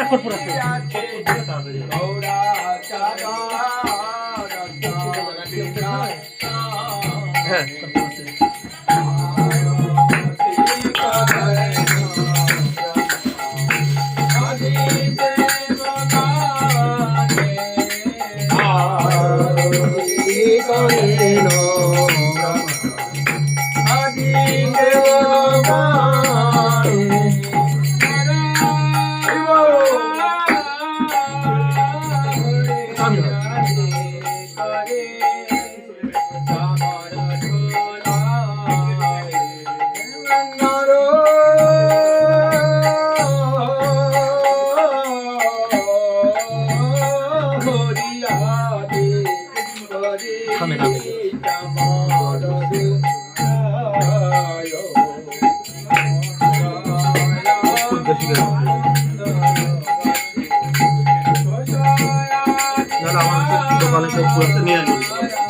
কর্পূর আছে হ্যাঁ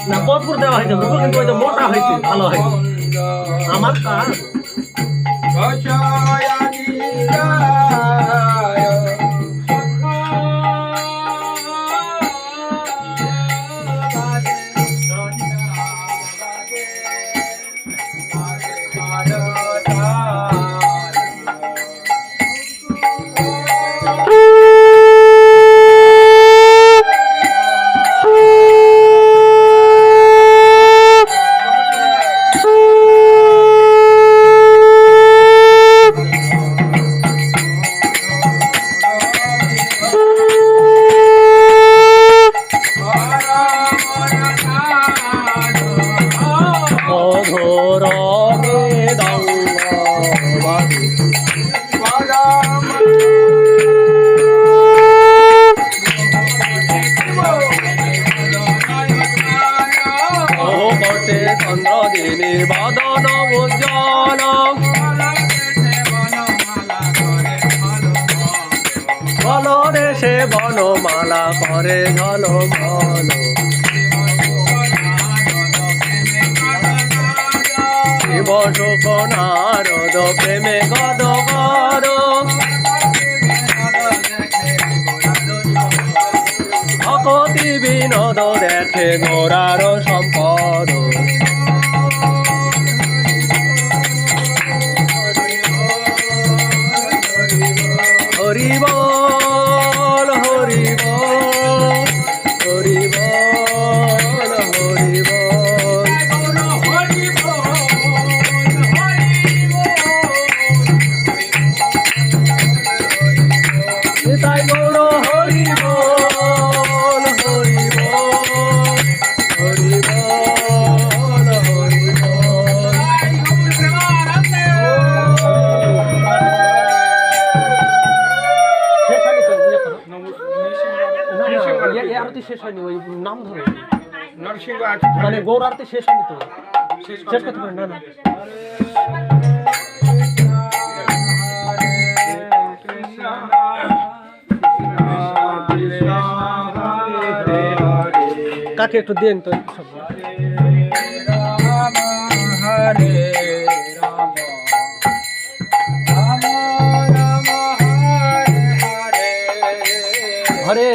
না কর্পূর দেওয়া হয়েছে মুখ কিন্তু ওই যে মোটা হয়েছে ভালো হয়েছে আমার কাজ দেশে বনমালা করে ঝলমল শিব শোক নারদ প্রেমে গদ গদ ভকতি বিনোদ দেখে গোরার সম্পদ হরি বল হরি বল হরি বল হরি বল তাই গৌর হরি বল হরি বল হরি বল হরি বল আরতি শেষ হয়নি ওই নাম ধরে নরসিংহ মানে গৌর আরতি শেষ হয়নি তো শেষ করতে পারেন না না কাকে একটু দেন তো সব হরে হরে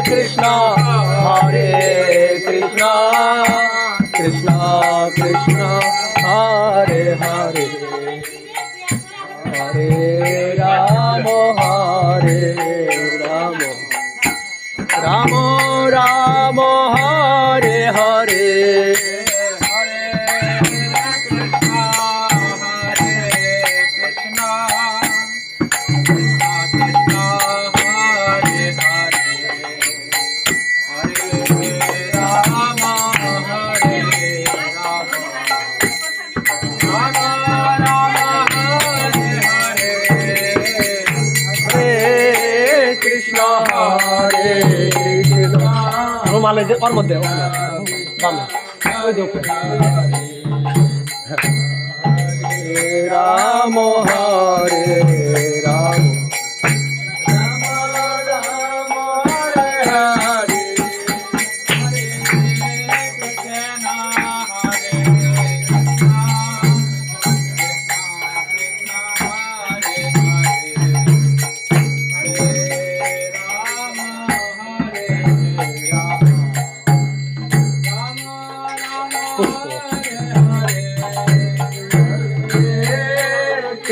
কৃষ্ণ হরে কৃষ্ণ কৃষ্ণ কৃষ্ণ হরে হরে হরে রাম হরে রাম রাম রাম হরে হরে রুমালে যে ওর মধ্যে রাম হরে রাম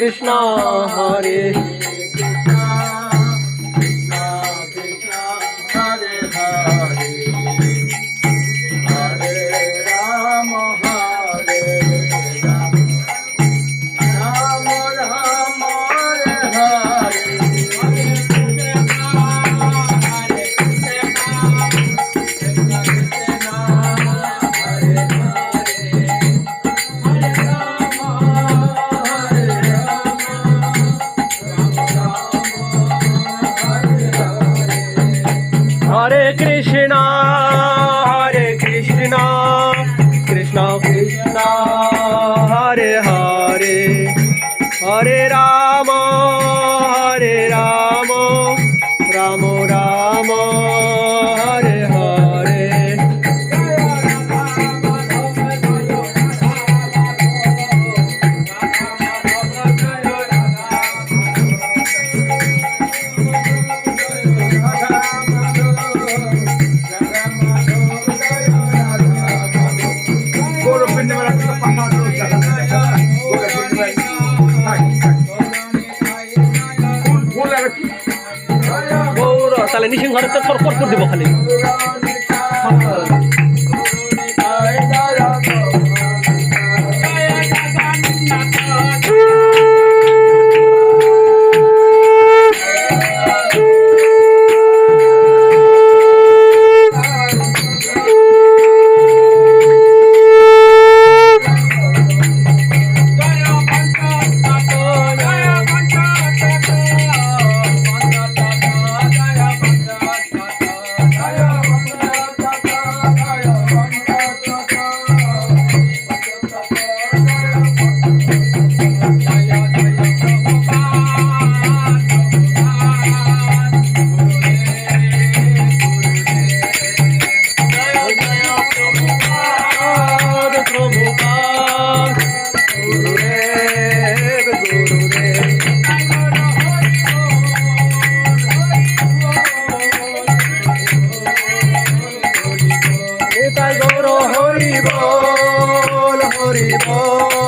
কৃষ্ণ হরে হরে কৃষ্ণ কৃষ্ণ কৃষ্ণ হরে হরে হরে রাম রাম রাম হরে হরে গৌর তাহলে নিসিংহরে তো পর দিব খালি হরি বল হরি বল